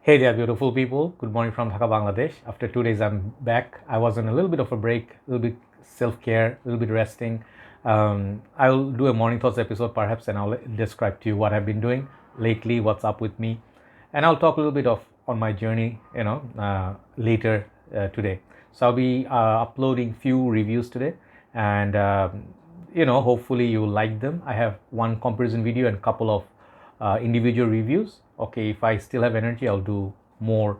Hey there, beautiful people. Good morning from Dhaka, Bangladesh. After 2 days, I'm back. I was on a little bit of a break, a little bit self care, a little bit resting. I'll do a morning thoughts episode perhaps, and I'll describe to you what I've been doing lately, what's up with me, and I'll talk a little bit of on my journey, later today. So I'll be uploading few reviews today, and hopefully you like them. I have one comparison video and couple of individual reviews. Okay, if I still have energy, I'll do more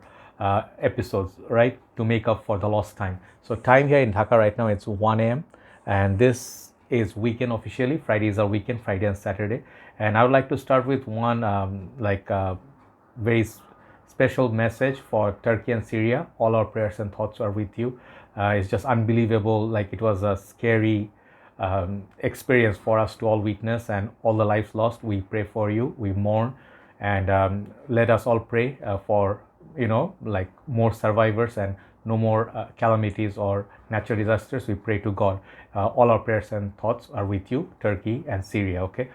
episodes, right, to make up for the lost time. So time here in Dhaka right now, it's 1 a.m. and this is weekend officially. Fridays are weekend, Friday and Saturday. And I would like to start with one very special message for Turkey and Syria. All our prayers and thoughts are with you. It's just unbelievable. Like, it was a scary experience for us to all witness, and all the lives lost. We pray for you, we mourn, and let us all pray for more survivors and no more calamities or natural disasters. We pray to God. All our prayers and thoughts are with you, Turkey and Syria. Okay,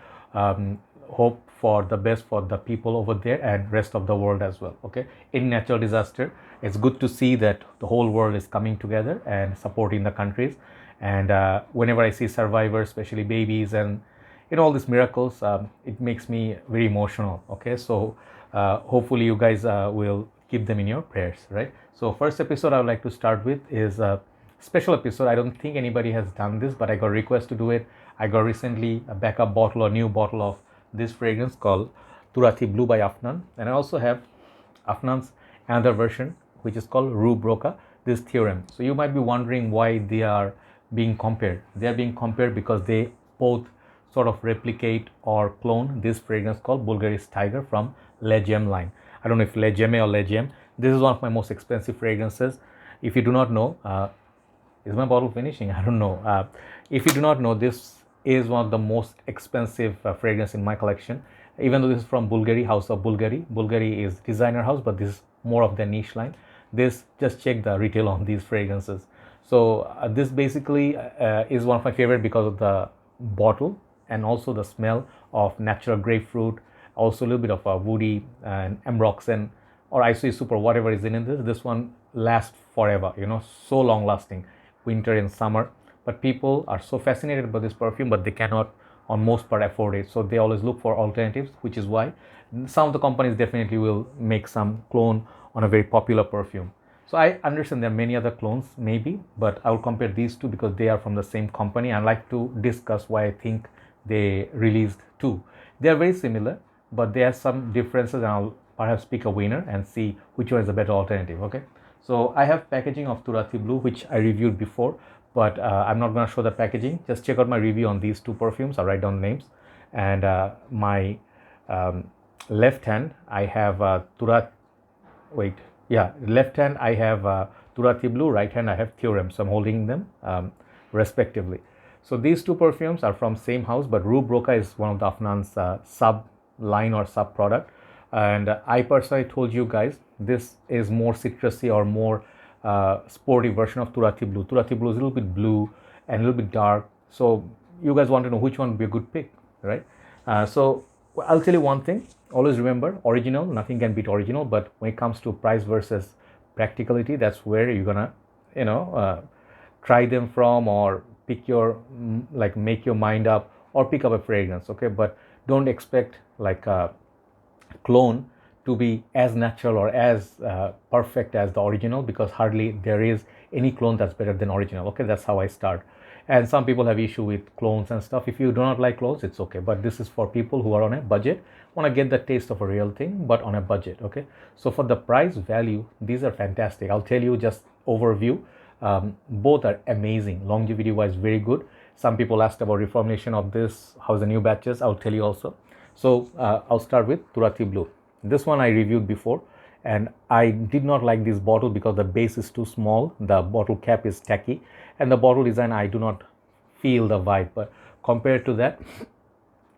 hope for the best for the people over there and rest of the world as well. Okay, in natural disaster, it's good to see that the whole world is coming together and supporting the countries. And whenever I see survivors, especially babies, and all these miracles, it makes me very emotional. Okay, so hopefully you guys will keep them in your prayers, right? So first episode I would like to start with is a special episode. I don't think anybody has done this, but I got a request to do it. I got recently a backup bottle or new bottle of this fragrance called Turathi Blue by Afnan, and I also have Afnan's another version, which is called Rue Broca, this Theoreme. So you might be wondering why they are being compared. They are being compared because they both sort of replicate or clone this fragrance called Bvlgari Tygar from Le Gem line. I don't know if Le Gem or Le Gem. This is one of my most expensive fragrances. If you do not know, is my bottle finishing? I don't know. If you do not know, this is one of the most expensive fragrance in my collection. Even though this is from Bvlgari, House of Bvlgari. Bvlgari is designer house, but this is more of the niche line. This, just check the retail on these fragrances. So this basically is one of my favorite because of the bottle and also the smell of natural grapefruit, also a little bit of a woody and ambroxan or Isoi Super, whatever is in this. This one lasts forever, so long lasting, winter and summer. But people are so fascinated by this perfume, but they cannot on most part afford it. So they always look for alternatives, which is why some of the companies definitely will make some clone on a very popular perfume. So I understand there are many other clones maybe, but I will compare these two because they are from the same company. I like to discuss why I think they released two. They are very similar, but there are some differences, and I'll perhaps pick a winner and see which one is a better alternative. Okay, so I have packaging of Turathi Blue, which I reviewed before, but I'm not going to show the packaging. Just check out my review on these two perfumes. I'll write down the names. And my left hand I have left hand I have Turathi Blue, right hand I have Theoreme. So I'm holding them respectively. So these two perfumes are from same house, but Rue Broca is one of the Afnan's sub line or sub product. And I personally told you guys this is more citrusy or more sporty version of Turathi Blue. Turathi Blue is a little bit blue and a little bit dark. So you guys want to know which one would be a good pick, right? So I'll tell you one thing. Always remember, original, nothing can beat original. But when it comes to price versus practicality, that's where you're gonna, try them from, or pick your, make your mind up, or pick up a fragrance. Okay, but don't expect like a clone to be as natural or as perfect as the original, because hardly there is any clone that's better than original. Okay, that's how I start. And some people have issue with clones and stuff. If you do not like clones, it's okay, but this is for people who are on a budget, want to get the taste of a real thing, but on a budget. Okay, so for the price value, these are fantastic. I'll tell you just overview. Both are amazing, longevity wise very good. Some people asked about reformulation of this, how's the new batches. I'll tell you also. So I'll start with Turathi Blue. This one I reviewed before, and I did not like this bottle because the base is too small, the bottle cap is tacky, and the bottle design I do not feel the vibe. But compared to that,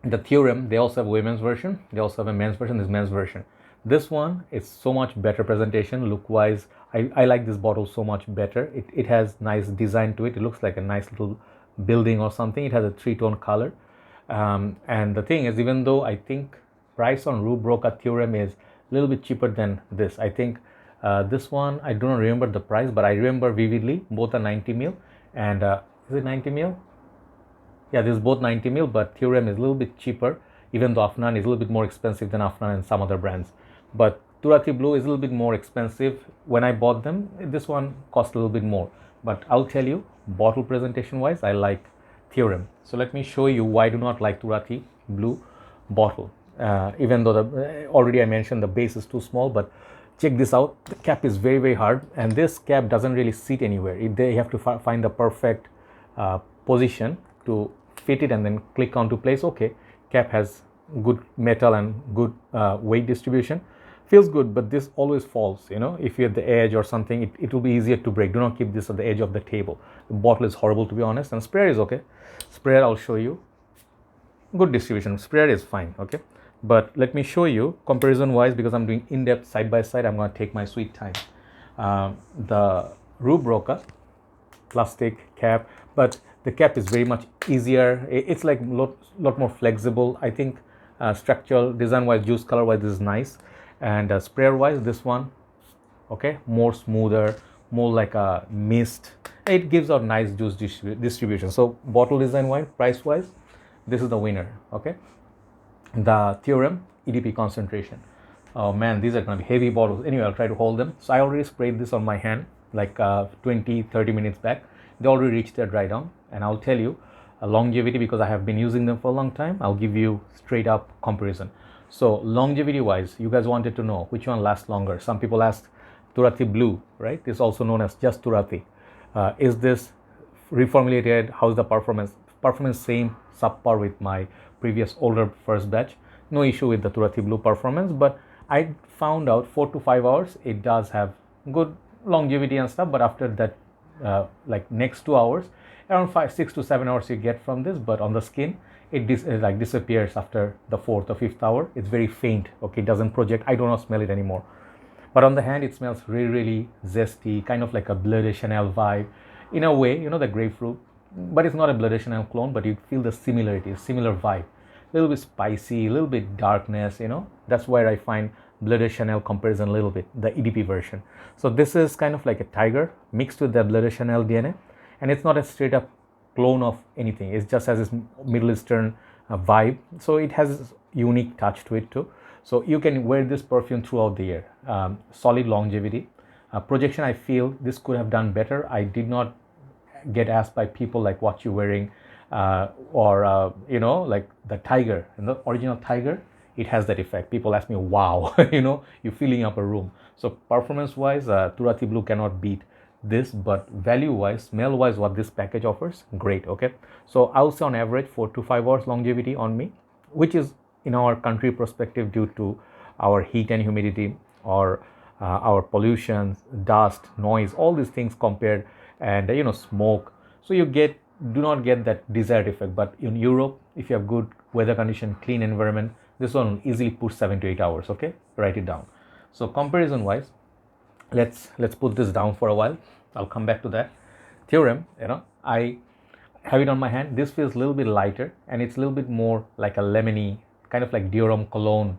the Theoreme, they also have a women's version, they also have a men's version, this men's version. This one is so much better presentation, look wise. I like this bottle so much better. It has nice design to it. It looks like a nice little building or something. It has a 3-tone color. And the thing is, even though I think price on Rue Broca Theoreme is little bit cheaper than this. I think this one, I do not remember the price, but I remember vividly both are 90 mil. And is it 90 mil? Yeah, this is both 90 mil, but Theoreme is a little bit cheaper, even though Afnan is a little bit more expensive than Afnan and some other brands. But Turathi Blue is a little bit more expensive. When I bought them, this one cost a little bit more. But I'll tell you, bottle presentation wise, I like Theoreme. So let me show you why I do not like Turathi Blue bottle. Even though already I mentioned the base is too small, but check this out. The cap is very, very hard, and this cap doesn't really sit anywhere. They have to find the perfect position to fit it and then click onto place. Okay, cap has good metal and good weight distribution, feels good, but this always falls. You know, if you're at the edge or something, it will be easier to break. Do not keep this at the edge of the table. The bottle is horrible, to be honest, and sprayer is okay. Sprayer, I'll show you, good distribution. Sprayer is fine, okay. But let me show you comparison wise, because I'm doing in-depth side by side. I'm going to take my sweet time. The Rue Broca plastic cap, but the cap is very much easier. It's like lot more flexible. I think structural design wise, juice color wise, this is nice. And sprayer wise, this one, okay, more smoother, more like a mist. It gives out nice juice distribution. So bottle design wise, price wise, this is the winner, okay. The Theoreme EDP concentration. Oh man, these are going to be heavy bottles. Anyway, I'll try to hold them. So I already sprayed this on my hand like 20-30 minutes back. They already reached their dry down, and I'll tell you longevity, because I have been using them for a long time. I'll give you straight up comparison. So longevity wise, you guys wanted to know which one lasts longer. Some people asked Turathi Blue, right? This is also known as just Turathi. Is this reformulated? How's the performance? Performance same, subpar with my previous older first batch. No issue with the Turathi Blue performance, but I found out 4 to 5 hours it does have good longevity and stuff, but after that like next 2 hours, around 6 to 7 hours you get from this, but on the skin it like disappears after the 4th or 5th hour. It's very faint, okay, it doesn't project. I do not smell it anymore, but on the hand it smells really, really zesty, kind of like a Bleu de Chanel vibe in a way, you know, the grapefruit, but it's not a Bleu de Chanel clone, but you feel the similarity, similar vibe, a little bit spicy, a little bit darkness, you know. That's where I find Bleu de Chanel comparison a little bit, the EDP version. So this is kind of like a Tiger mixed with the Bleu de Chanel DNA, and it's not a straight up clone of anything. It just has this Middle Eastern vibe, so it has this unique touch to it too. So you can wear this perfume throughout the year. Solid longevity. Projection, I feel this could have done better. I did not get asked by people like what you're wearing, or you know, like the Tiger, and the original Tiger, it has that effect. People ask me, wow, you know, you're filling up a room. So performance wise, Turathi Blue cannot beat this, but value wise, smell wise, what this package offers, great, okay. So I'll say on average 4 to 5 hours longevity on me, which is in our country perspective due to our heat and humidity, or our pollution, dust, noise, all these things compared, and you know, smoke. So you do not get that desired effect. But in Europe, if you have good weather condition, clean environment, this one will easily push 7 to 8 hours, okay. Write it down. So comparison wise, let's put this down for a while. I'll come back to that. Theoreme, you know, I have it on my hand. This feels a little bit lighter, and it's a little bit more like a lemony, kind of like Dior cologne,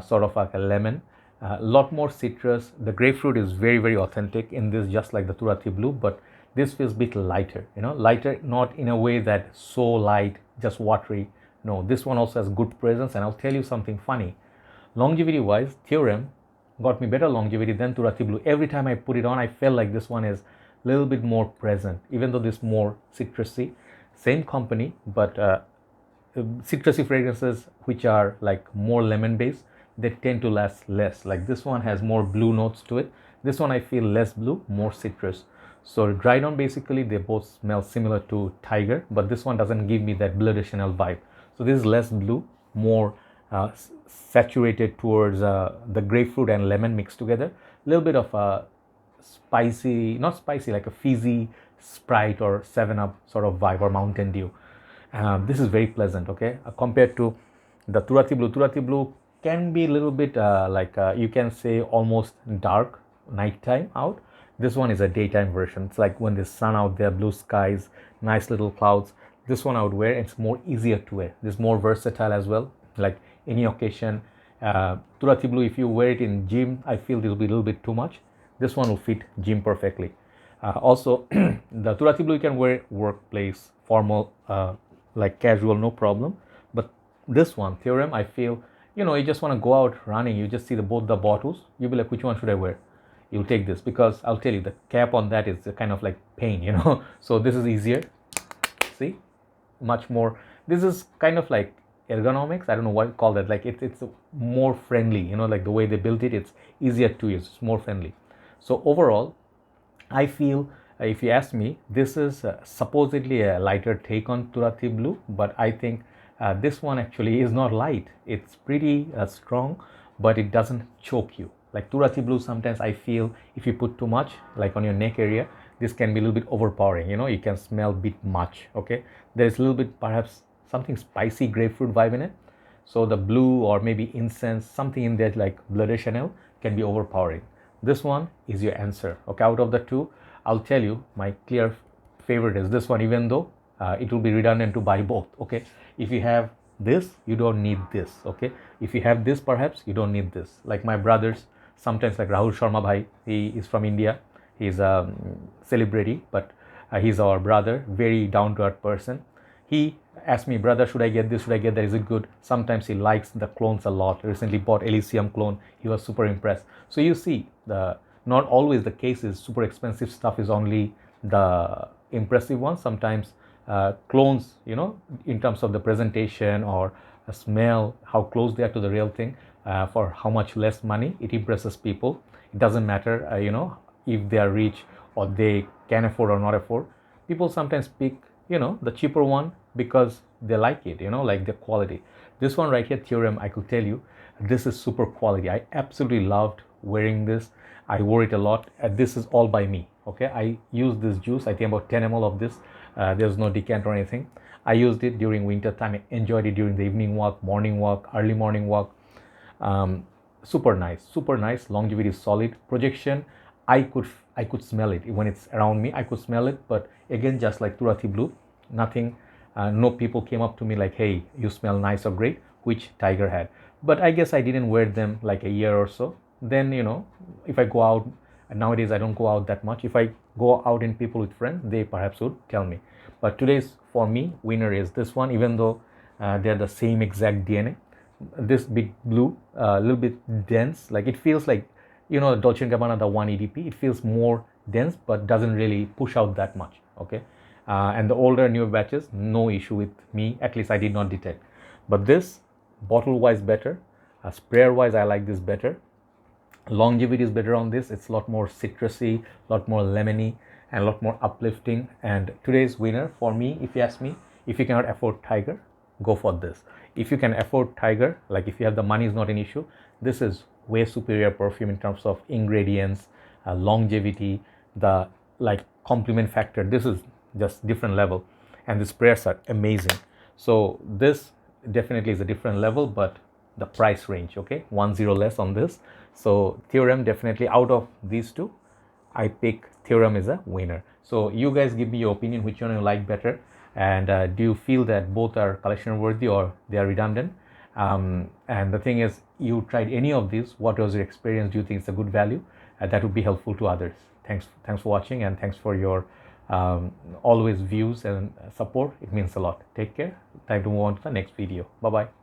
sort of like a lemon. A lot more citrus. The grapefruit is very, very authentic in this, just like the Turathi Blue, but this feels a bit lighter, you know, lighter, not in a way that so light, just watery. No, this one also has good presence. And I'll tell you something funny. Longevity wise, Theoreme got me better longevity than Turathi Blue. Every time I put it on, I felt like this one is a little bit more present, even though this more citrusy. Same company, but citrusy fragrances which are like more lemon based, they tend to last less. Like this one has more blue notes to it. This one I feel less blue, more citrus. So dried on, basically they both smell similar to Tiger, but this one doesn't give me that Bleu de Chanel vibe. So this is less blue, more saturated towards the grapefruit and lemon mixed together. A little bit of a spicy, not spicy, like a fizzy Sprite or 7-Up sort of vibe, or Mountain Dew. This is very pleasant, okay, compared to the Turathi Blue. Turathi Blue can be a little bit like you can say almost dark nighttime out. This one is a daytime version. It's like when there's sun out there, blue skies, nice little clouds. This one I would wear. It's more easier to wear. It's more versatile as well, like any occasion, Turathi Blue, if you wear it in gym, I feel this will be a little bit too much. This one will fit gym perfectly. Also, the Turathi Blue you can wear workplace, formal, like casual, no problem. But this one, Theoreme, I feel, you just want to go out running, you just see both the bottles, you'll be like, which one should I wear? You'll take this, because I'll tell you, the cap on that is kind of like pain, So this is easier. See, much more. This is kind of like ergonomics. I don't know what to call that. Like it's more friendly, like the way they built it, it's easier to use, it's more friendly. So overall, I feel, if you ask me, this is supposedly a lighter take on Turathi Blue, but I think this one actually is not light. It's pretty strong, but it doesn't choke you. Like Turathi Blue, sometimes I feel if you put too much, like on your neck area, this can be a little bit overpowering. You can smell a bit much. Okay, there's a little bit perhaps something spicy grapefruit vibe in it. So the blue or maybe incense, something in there like Bleu de Chanel can be overpowering. This one is your answer. Okay, out of the two, I'll tell you my clear favorite is this one, even though it will be redundant to buy both. Okay, if you have this, you don't need this. Okay, if you have this, perhaps you don't need this. Like my brothers, sometimes, like Rahul Sharma bhai, he is from India, he's a celebrity, but he's our brother, very down to earth person. He asked me, brother, should I get this, should I get that, is it good? Sometimes he likes the clones a lot. Recently bought Elysium clone, he was super impressed. So you see, not always the case is super expensive stuff is only the impressive one. Sometimes clones, in terms of the presentation or the smell, how close they are to the real thing, for how much less money, it impresses people. It doesn't matter, if they are rich or they can afford or not afford. People sometimes pick, the cheaper one because they like it, like the quality. This one right here, Theoreme, I could tell you, this is super quality. I absolutely loved wearing this. I wore it a lot. This is all by me. Okay, I used this juice, I think about 10 ml of this. There's no decant or anything. I used it during winter time. I enjoyed it during the evening walk, morning walk, early morning walk. Super nice. Longevity is solid. Projection, I could smell it when it's around me. I could smell it, but again, just like Turathi Blue, nothing. No people came up to me like, hey, you smell nice or great, which Tiger had. But I guess I didn't wear them like a year or so. Then, if I go out, nowadays I don't go out that much. If I go out in people with friends, they perhaps would tell me. But today's, for me, winner is this one, even though they're the same exact DNA. This big blue, a little bit dense, like it feels like, Dolce & Gabbana, the 1 EDP, it feels more dense, but doesn't really push out that much. Okay. And the older, newer batches, no issue with me, at least I did not detect. But this, bottle wise better, sprayer wise I like this better. Longevity is better on this. It's a lot more citrusy, a lot more lemony, and a lot more uplifting. And today's winner for me, if you ask me, if you cannot afford Tiger, go for this. If you can afford Tiger, like if you have the money, is not an issue, this is way superior perfume in terms of ingredients, longevity, the like complement factor. This is just different level, and the sprayers are amazing. So this definitely is a different level, but the price range, okay, 1-0 less on this. So Theoreme, definitely out of these two, I pick Theoreme as a winner. So you guys give me your opinion, which one you like better, and do you feel that both are collection worthy or they are redundant? And the thing is, you tried any of these, what was your experience? Do you think it's a good value? That would be helpful to others. Thanks for watching, and thanks for your always views and support. It means a lot. Take care. Time to move on to the next video. Bye bye.